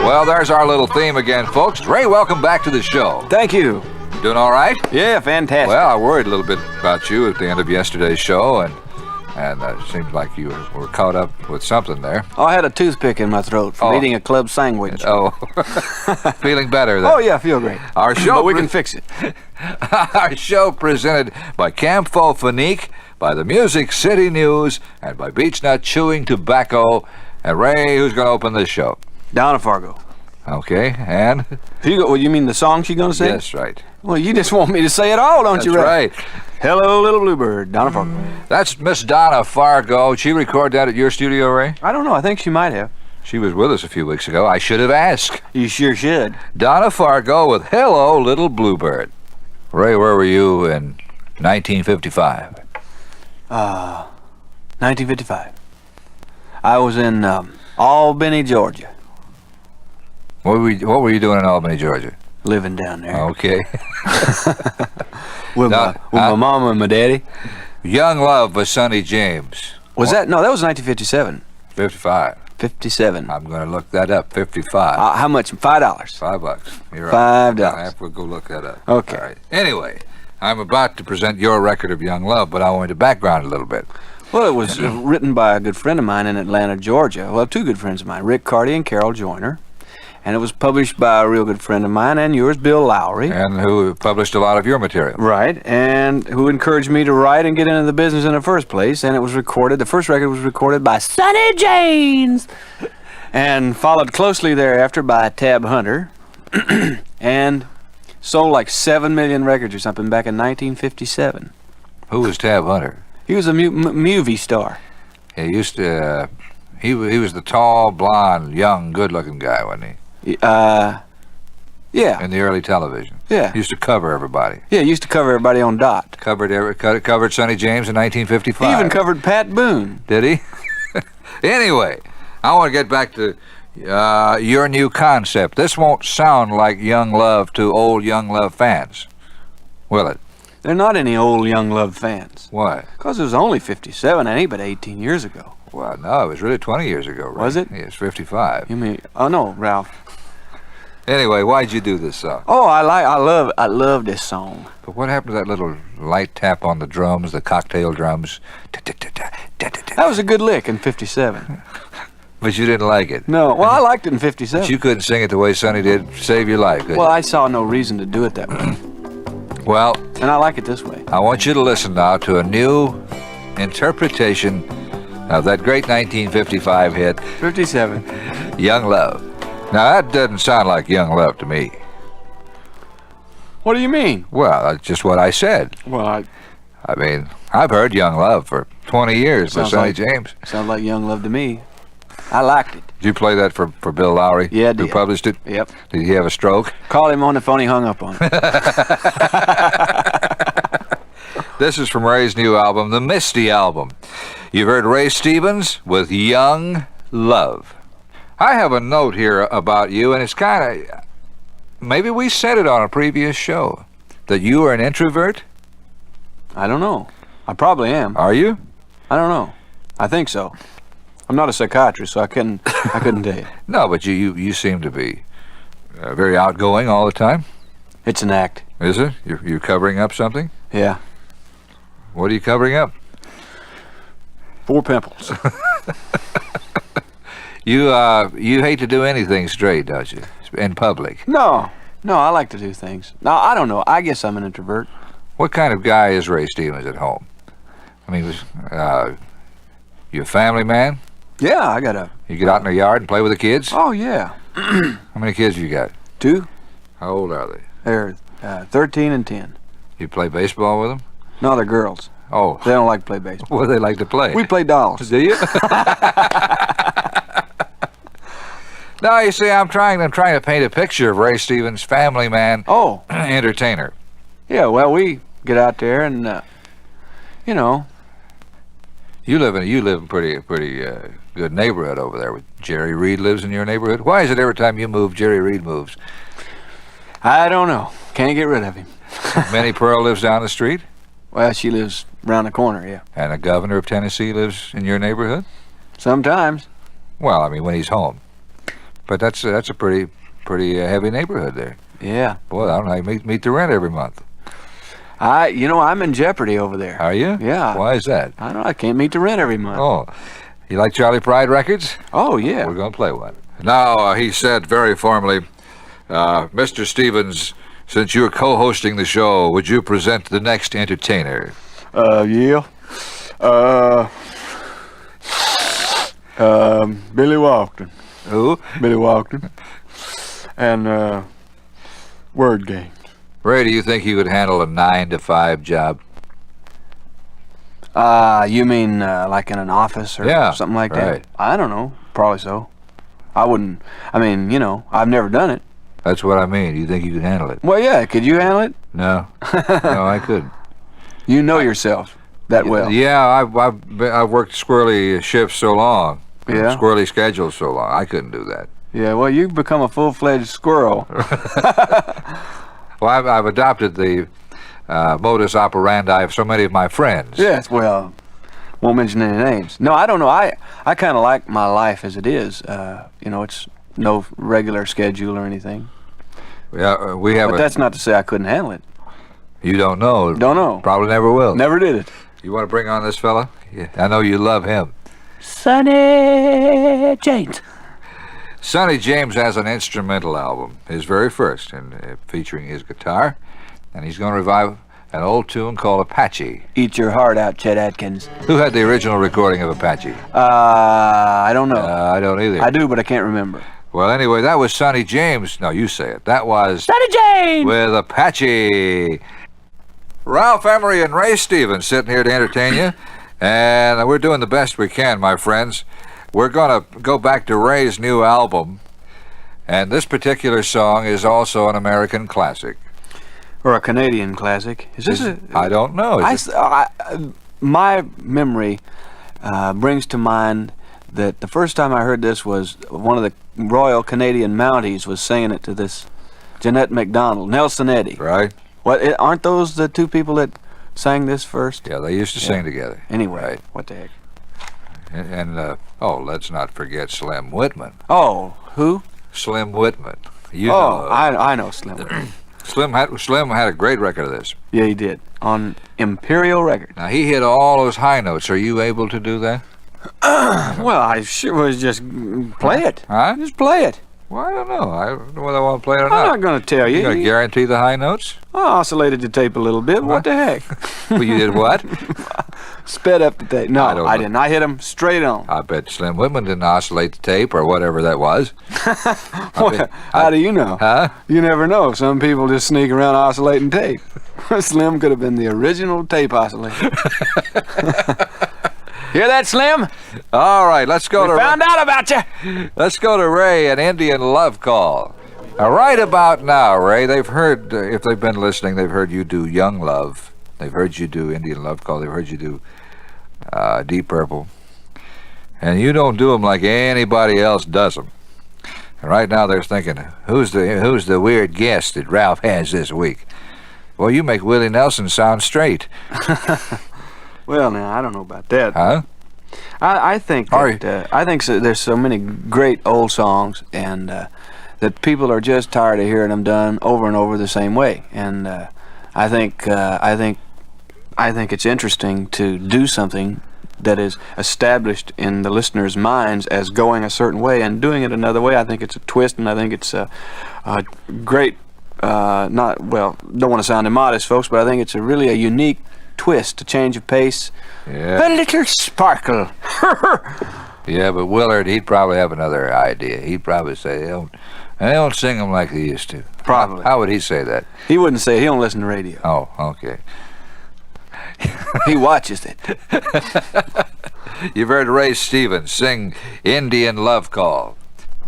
Well, there's our little theme again, folks. Ray, welcome back to the show. Thank you. Doing all right? Yeah, fantastic. Well, I worried a little bit about you at the end of yesterday's show, and it seemed like you were caught up with something there. Oh, I had a toothpick in my throat from eating a club sandwich. Oh, feeling better then. Oh, yeah, I feel great. Our show, but we can fix it. Our show presented by Campo Finique, by the Music City News, and by Beechnut Chewing Tobacco. And Ray, who's going to open this show? Donna Fargo. Okay, and? Well, you mean the song she's going to sing? Yes, right. Well, you just want me to say it all, don't you, Ray? That's right. Hello, little bluebird, Donna Fargo. That's Miss Donna Fargo. Did she record that at your studio, Ray? I don't know. I think she might have. She was with us a few weeks ago. I should have asked. You sure should. Donna Fargo with Hello, Little Bluebird. Ray, where were you in 1955? 1955. I was in Albany, Georgia. What were you doing in Albany, Georgia? Living down there. Okay. with my mama and my daddy. Young Love by Sonny James. Was that? No, that was 1957. 55. 57. I'm going to look that up. 55. How much? $5. $5. You're right. $5. I have to go look that up. Okay. All right. Anyway, I'm about to present your record of Young Love, but I want to background a little bit. Well, it was written by a good friend of mine in Atlanta, Georgia. Well, two good friends of mine, Rick Carty and Carol Joyner. And it was published by a real good friend of mine and yours, Bill Lowry. And who published a lot of your material. Right, and who encouraged me to write and get into the business in the first place. And it was recorded, the first record was recorded by Sonny James. And followed closely thereafter by Tab Hunter. And sold like 7 million records or something back in 1957. Who was Tab Hunter? He was a movie star. He used to, he was the tall, blonde, young, good-looking guy, wasn't he? Yeah. In the early television. Yeah. He used to cover everybody. Yeah, he used to cover everybody on dot. Covered Sonny James in 1955. He even covered Pat Boone. Did he? Anyway, I want to get back to your new concept. This won't sound like Young Love to old Young Love fans, will it? They're not any old Young Love fans. Why? Because it was only 57, ain't but 18 years ago. Well, no, it was really 20 years ago, right? Was it? Yeah, it's 55. You mean? Oh no, Ralph. Anyway, why'd you do this song? Oh, I love this song. But what happened to that little light tap on the drums, the cocktail drums? That was a good lick in 57. But you didn't like it. No, well, I liked it in 57. But you couldn't sing it the way Sonny did. Save your life. Well, I saw no reason to do it that way. Well, and I like it this way. I want you to listen now to a new interpretation of that great 1955 hit, 57, Young Love. Now, that doesn't sound like Young Love to me. What do you mean? Well, that's just what I said. Well, I mean, I've heard Young Love for 20 years with Sonny James. Sounds like Young Love to me. I liked it. Did you play that for Bill Lowry? Yeah, I did. Who published it? Yep. Did he have a stroke? Called him on the phone, he hung up on it. This is from Ray's new album, the Misty Album. You've heard Ray Stevens with Young Love. I have a note here about you, and it's kind of, maybe we said it on a previous show, that you are an introvert? I don't know. I probably am. Are you? I don't know. I think so. I'm not a psychiatrist, so I couldn't tell you. No, but you seem to be very outgoing all the time. It's an act. Is it? You're covering up something? Yeah. What are you covering up? 4 pimples. You hate to do anything straight, don't you? In public. No, I like to do things. No, I don't know. I guess I'm an introvert. What kind of guy is Ray Stevens at home? I mean, you a family man? Yeah, I got a... You get out in the yard and play with the kids? Oh, yeah. How many kids you got? 2. How old are they? They're 13 and 10. You play baseball with them? No, they're girls. Oh. They don't like to play baseball. What do they like to play? We play dolls. Do you? No, you see, I'm trying to paint a picture of Ray Stevens, family man, entertainer. Yeah, well, we get out there and, you know. You live in pretty good neighborhood over there. With Jerry Reed lives in your neighborhood. Why is it every time you move, Jerry Reed moves? I don't know. Can't get rid of him. Minnie Pearl lives down the street? Well, she lives around the corner, yeah. And the governor of Tennessee lives in your neighborhood? Sometimes. Well, I mean, when he's home. But that's a pretty heavy neighborhood there. Yeah. Boy, I don't know how you meet the rent every month. I'm in jeopardy over there. Are you? Yeah. Why is that? I don't know. I can't meet the rent every month. Oh, you like Charlie Pride records? Oh, yeah. We're going to play one. Now, he said very formally, Mr. Stevens, since you're co-hosting the show, would you present the next entertainer? Yeah. Billy Walkton. Who? Billy Walkton. And, Word Game. Ray, do you think you could handle a 9-to-5 job? You mean, like in an office or something like right. that? I don't know. Probably so. I wouldn't, I've never done it. That's what I mean. Do you think you could handle it? Well, yeah. Could you handle it? No. No, I couldn't. You know yourself that well. Yeah, I've worked squirrely shifts so long. Yeah. Squirrely schedules so long. I couldn't do that. Yeah, well, you've become a full-fledged squirrel. Well, I've adopted the modus operandi of so many of my friends. Yes, well, won't mention any names. No, I don't know. I kind of like my life as it is. It's no regular schedule or anything. Yeah, we have But that's not to say I couldn't handle it. You don't know. Don't know. Probably never will. Never did it. You want to bring on this fella? Yeah, I know you love him. Sonny James. Sonny James has an instrumental album, his very first, and featuring his guitar, and he's going to revive an old tune called Apache. Eat your heart out, Chet Atkins. Who had the original recording of Apache? I don't know. I don't either. I do, but I can't remember. Well, anyway, that was Sonny James. No, you say it. That was Sonny James! With Apache. Ralph Emery and Ray Stevens sitting here to entertain you, and we're doing the best we can, my friends. We're going to go back to Ray's new album, and this particular song is also an American classic. Or a Canadian classic. Is this I don't know. My memory brings to mind that the first time I heard this was one of the Royal Canadian Mounties was singing it to this Jeanette MacDonald, Nelson Eddy. Right. What? Aren't those the two people that sang this first? Yeah, they used to sing together. Anyway, right. What the heck? And let's not forget Slim Whitman. Oh, who? Slim Whitman. I know Slim Whitman. Slim had a great record of this. Yeah, he did. On Imperial Records. Now, he hit all those high notes. Are you able to do that? Well, I sure was just play it. Huh? Just play it. Well, I don't know. I don't know whether I want to play it or I'm not. not going to tell you. You going to guarantee the high notes? I oscillated the tape a little bit. What the heck? Well, you did what? Sped up the tape. No, I didn't. I hit him straight on. I bet Slim Whitman didn't oscillate the tape or whatever that was. How do you know? Huh? You never know. Some people just sneak around oscillating tape. Slim could have been the original tape oscillator. Hear that, Slim? All right, let's go to... found out about you. Let's go to Ray, an Indian love call. Now, right about now, Ray, they've heard, if they've been listening, they've heard you do Young Love. They've heard you do Indian Love Call. They've heard you do Deep Purple. And you don't do them like anybody else does them. And right now they're thinking, who's the weird guest that Ralph has this week? Well, you make Willie Nelson sound straight. Well, now, I don't know about that. Huh? I think that, there's so many great old songs, and that people are just tired of hearing them done over and over the same way. And I think it's interesting to do something that is established in the listeners' minds as going a certain way and doing it another way. I think it's a twist, and I think it's a great. Don't want to sound immodest, folks, but I think it's really a unique twist, a change of pace, yeah. A little sparkle. Yeah, but Willard, he'd probably have another idea. He'd probably say, they don't sing them like they used to. Probably. How would he say that? He wouldn't say it. He don't listen to radio. Oh, okay. He watches it. You've heard Ray Stevens sing Indian Love Call.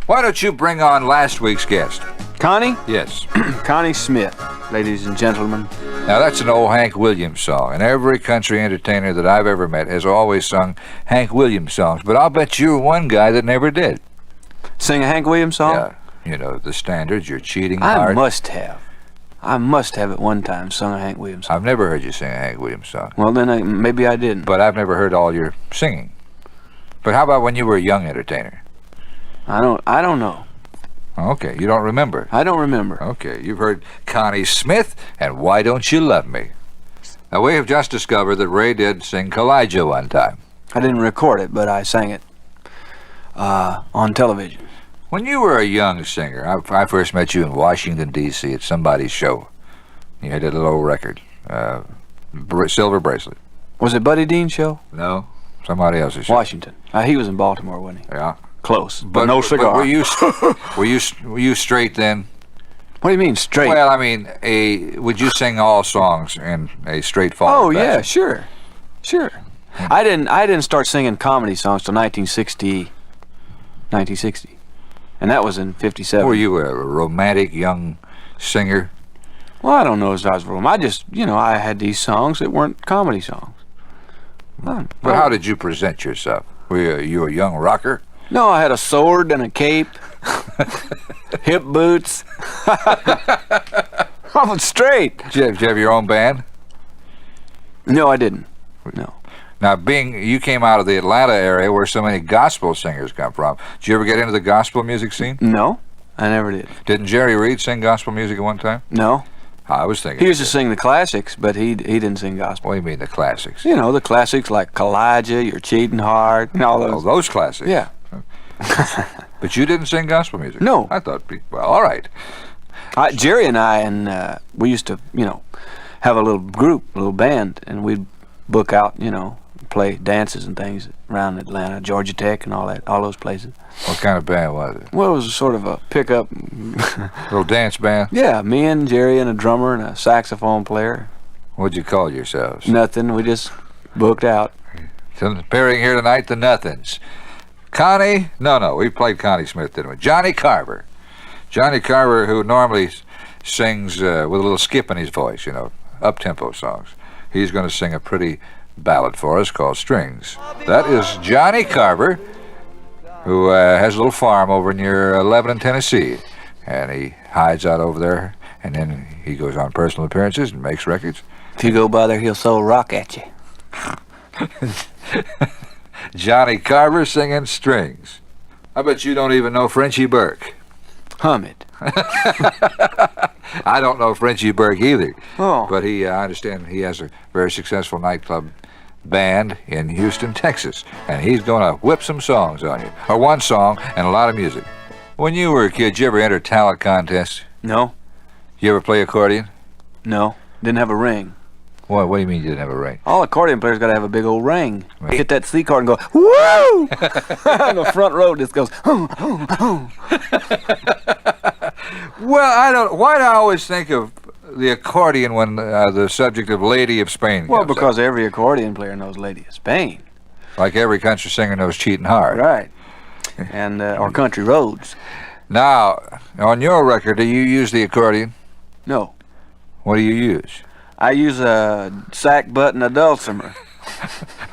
Why don't you bring on last week's guest? Connie? Yes. Connie Smith, ladies and gentlemen. Now, that's an old Hank Williams song, and every country entertainer that I've ever met has always sung Hank Williams songs, but I'll bet you're one guy that never did. Sing a Hank Williams song? Yeah. You know, the standards, you're cheating hard. I must have at one time sung a Hank Williams song. I've never heard you sing a Hank Williams song. Well, then maybe I didn't. But I've never heard all your singing. But how about when you were a young entertainer? I don't know. Okay, you don't remember. I don't remember. Okay, you've heard Connie Smith and Why Don't You Love Me. Now, we have just discovered that Ray did sing Kalijah one time. I didn't record it, but I sang it on television. When you were a young singer, I first met you in Washington, D.C. at somebody's show. You had a little old record, Silver Bracelet. Was it Buddy Dean's show? No, somebody else's show. Washington. He was in Baltimore, wasn't he? Yeah. Close, but no cigar. But were you straight then? What do you mean, straight? Well, I mean, would you sing all songs in a straightforward Oh, fashion? yeah, sure. I didn't start singing comedy songs till 1960, and that was in '57. Were you a romantic young singer? Well, I don't know as I was wrong. I just, I had these songs that weren't comedy songs. But how did you present yourself? Were you a young rocker? No, I had a sword and a cape, hip boots. I was straight. Did you have your own band? No, I didn't. No. Now, you came out of the Atlanta area where so many gospel singers come from. Did you ever get into the gospel music scene? No, I never did. Didn't Jerry Reed sing gospel music at one time? No. I was thinking. He used to sing the classics, but he didn't sing gospel. What do you mean, the classics? The classics like Kalijah, You're Cheating Hard, and all those. Oh, those classics. Yeah. But you didn't sing gospel music? No. I thought, well, all right. Jerry and I, we used to, have a little group, a little band, and we'd book out, play dances and things around Atlanta, Georgia Tech and all those places. What kind of band was it? Well, it was sort of a pickup. Little dance band? Yeah, me and Jerry and a drummer and a saxophone player. What'd you call yourselves? Nothing, we just booked out. So, appearing here tonight, the Nothings. Connie? No, we played Connie Smith, didn't we? Johnny Carver. Johnny Carver, who normally sings with a little skip in his voice, up-tempo songs. He's going to sing a pretty ballad for us called Strings. That is Johnny Carver, who has a little farm over near Lebanon, Tennessee. And he hides out over there, and then he goes on personal appearances and makes records. If you go by there, he'll throw a rock at you. Johnny Carver singing Strings. I bet you don't even know Frenchie Burke. Hum it. I don't know Frenchie Burke either. Oh. But I understand he has a very successful nightclub band in Houston, Texas. And he's going to whip some songs on you. Or one song and a lot of music. When you were a kid, did you ever enter talent contests? No. You ever play accordion? No. Didn't have a ring. What do you mean you didn't have a ring? All accordion players got to have a big old ring. Right. Hit that C chord and go, woo! And the front row just goes, hoo, hoo, hoo. Well, why do I always think of the accordion when the subject of Lady of Spain Well, comes because up? every accordion player knows Lady of Spain. Like every country singer knows Cheating Hard. Right. And, or Country Roads. Now, on your record, do you use the accordion? No. What do you use? I use a sack butt and a dulcimer.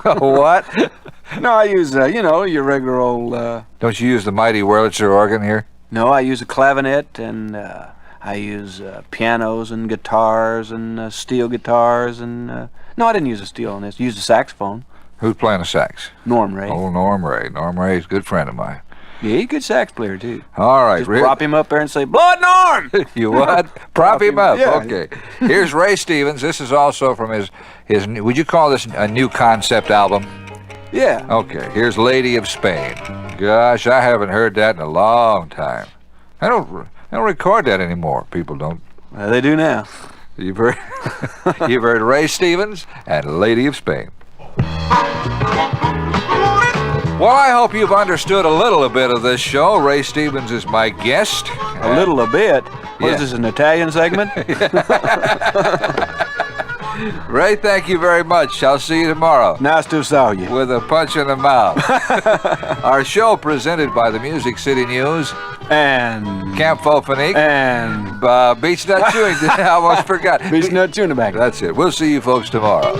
What? No, I use, your regular old... Don't you use the mighty Wurlitzer organ here? No, I use a clavinet, and I use pianos and guitars and steel guitars, and... no, I didn't use a steel on this. I used a saxophone. Who's playing the sax? Norm Ray. Oh, Norm Ray. Norm Ray's a good friend of mine. Yeah, he's a good sax player, too. All right, Just Rick. prop him up there and say, Blood Norm! You what? Prop him up. Yeah. Okay. Here's Ray Stevens. This is also from his would you call this a new concept album? Yeah. Okay. Here's Lady of Spain. Gosh, I haven't heard that in a long time. I don't record that anymore. People don't. They do now. You've heard you've heard Ray Stevens and Lady of Spain. Well, I hope you've understood a little bit of this show. Ray Stevens is my guest. A little a bit. What Yeah. is this, an Italian segment? Ray, thank you very much. I'll see you tomorrow. Nice to saw you. With a punch in the mouth. Our show presented by the Music City News, And... Camp Fofanique, And... Beach Nut Chewing. I almost forgot. Beach Nut Tuna back. That's it. We'll see you folks tomorrow.